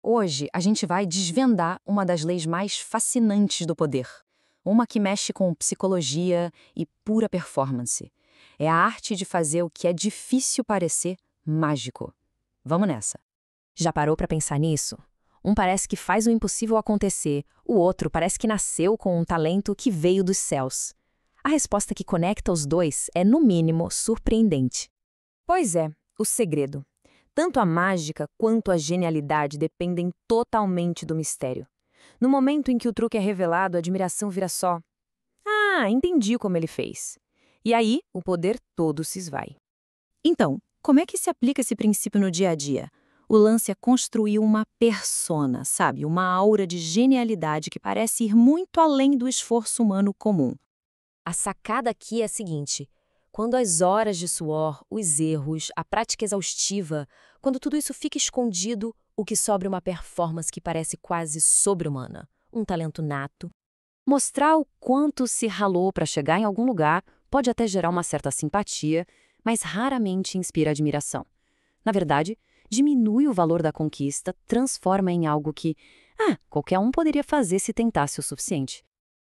Hoje a gente vai desvendar uma das leis mais fascinantes do poder. Uma que mexe com psicologia e pura performance. É a arte de fazer o que é difícil parecer mágico. Vamos nessa. Já parou pra pensar nisso? Um parece que faz o impossível acontecer, o outro parece que nasceu com um talento que veio dos céus. A resposta que conecta os dois é, no mínimo, surpreendente. Pois é, o segredo. Tanto a mágica quanto a genialidade dependem totalmente do mistério. No momento em que o truque é revelado, a admiração vira só: "Ah, entendi como ele fez." E aí, o poder todo se esvai. Então, como é que se aplica esse princípio no dia a dia? O lance é construir uma persona, sabe? Uma aura de genialidade que parece ir muito além do esforço humano comum. A sacada aqui é a seguinte: quando as horas de suor, os erros, a prática exaustiva, quando tudo isso fica escondido, o que sobra é uma performance que parece quase sobre-humana, um talento nato. Mostrar o quanto se ralou para chegar em algum lugar pode até gerar uma certa simpatia, mas raramente inspira admiração. Na verdade, diminui o valor da conquista, transforma em algo que, qualquer um poderia fazer se tentasse o suficiente.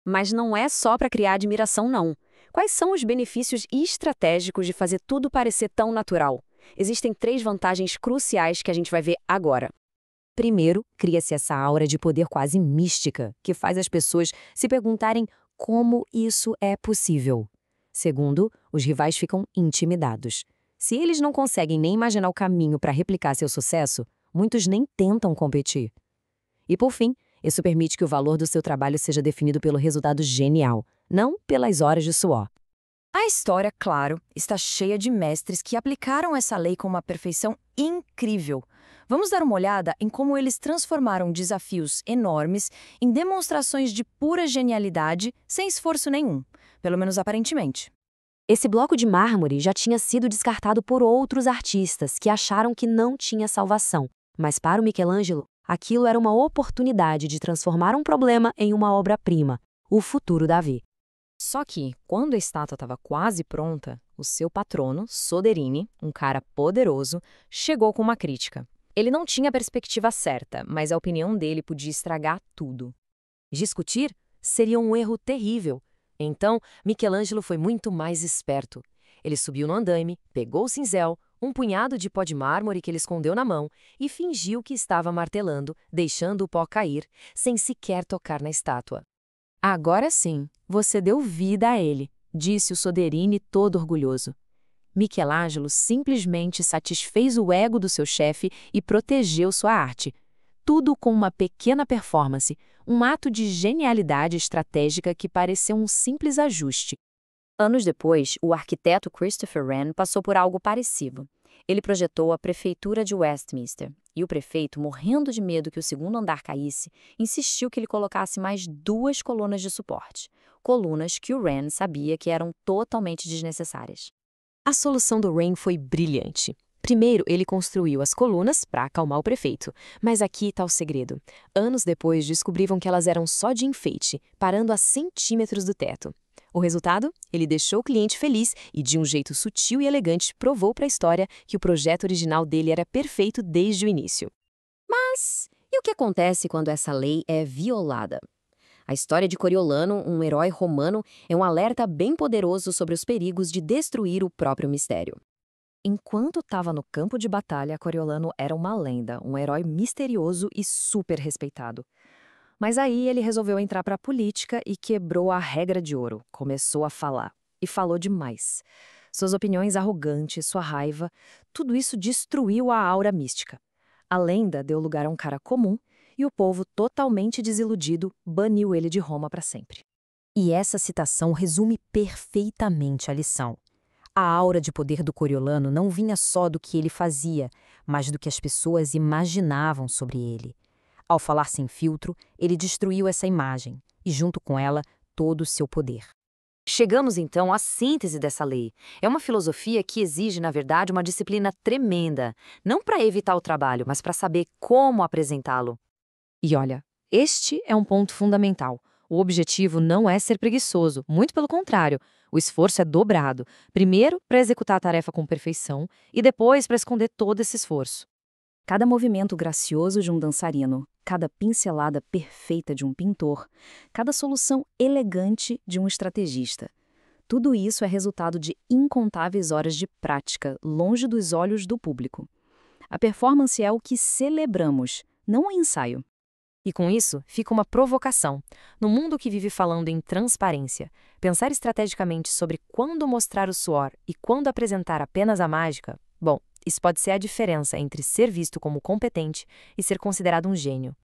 Mas não é só para criar admiração, não. Quais são os benefícios estratégicos de fazer tudo parecer tão natural? Existem 3 vantagens cruciais que a gente vai ver agora. Primeiro, cria-se essa aura de poder quase mística, que faz as pessoas se perguntarem como isso é possível. Segundo, os rivais ficam intimidados. Se eles não conseguem nem imaginar o caminho para replicar seu sucesso, muitos nem tentam competir. E por fim, isso permite que o valor do seu trabalho seja definido pelo resultado genial, não pelas horas de suor. A história, claro, está cheia de mestres que aplicaram essa lei com uma perfeição incrível. Vamos dar uma olhada em como eles transformaram desafios enormes em demonstrações de pura genialidade sem esforço nenhum, pelo menos aparentemente. Esse bloco de mármore já tinha sido descartado por outros artistas que acharam que não tinha salvação. Mas para o Michelangelo, aquilo era uma oportunidade de transformar um problema em uma obra-prima, o futuro Davi. Só que, quando a estátua estava quase pronta, o seu patrono, Soderini, um cara poderoso, chegou com uma crítica. Ele não tinha a perspectiva certa, mas a opinião dele podia estragar tudo. Discutir seria um erro terrível. Então, Michelangelo foi muito mais esperto. Ele subiu no andaime, pegou o cinzel, um punhado de pó de mármore que ele escondeu na mão e fingiu que estava martelando, deixando o pó cair, sem sequer tocar na estátua. Agora sim, você deu vida a ele, disse o Soderini todo orgulhoso. Michelangelo simplesmente satisfez o ego do seu chefe e protegeu sua arte. Tudo com uma pequena performance, um ato de genialidade estratégica que pareceu um simples ajuste. Anos depois, o arquiteto Christopher Wren passou por algo parecido. Ele projetou a prefeitura de Westminster, e o prefeito, morrendo de medo que o segundo andar caísse, insistiu que ele colocasse mais 2 colunas de suporte. Colunas que o Wren sabia que eram totalmente desnecessárias. A solução do Wren foi brilhante. Primeiro, ele construiu as colunas para acalmar o prefeito. Mas aqui está o segredo. Anos depois, descobriram que elas eram só de enfeite, parando a centímetros do teto. O resultado? Ele deixou o cliente feliz e, de um jeito sutil e elegante, provou para a história que o projeto original dele era perfeito desde o início. Mas e o que acontece quando essa lei é violada? A história de Coriolano, um herói romano, é um alerta bem poderoso sobre os perigos de destruir o próprio mistério. Enquanto estava no campo de batalha, Coriolano era uma lenda, um herói misterioso e super respeitado. Mas aí ele resolveu entrar para a política e quebrou a regra de ouro. Começou a falar. E falou demais. Suas opiniões arrogantes, sua raiva, tudo isso destruiu a aura mística. A lenda deu lugar a um cara comum e o povo, totalmente desiludido, baniu ele de Roma para sempre. E essa citação resume perfeitamente a lição. A aura de poder do Coriolano não vinha só do que ele fazia, mas do que as pessoas imaginavam sobre ele. Ao falar sem filtro, ele destruiu essa imagem e, junto com ela, todo o seu poder. Chegamos então à síntese dessa lei. É uma filosofia que exige, na verdade, uma disciplina tremenda, não para evitar o trabalho, mas para saber como apresentá-lo. E olha, este é um ponto fundamental. O objetivo não é ser preguiçoso, muito pelo contrário. O esforço é dobrado. Primeiro, para executar a tarefa com perfeição e depois para esconder todo esse esforço. Cada movimento gracioso de um dançarino, cada pincelada perfeita de um pintor, cada solução elegante de um estrategista. Tudo isso é resultado de incontáveis horas de prática, longe dos olhos do público. A performance é o que celebramos, não o ensaio. E com isso, fica uma provocação. No mundo que vive falando em transparência, pensar estrategicamente sobre quando mostrar o suor e quando apresentar apenas a mágica, bom, isso pode ser a diferença entre ser visto como competente e ser considerado um gênio.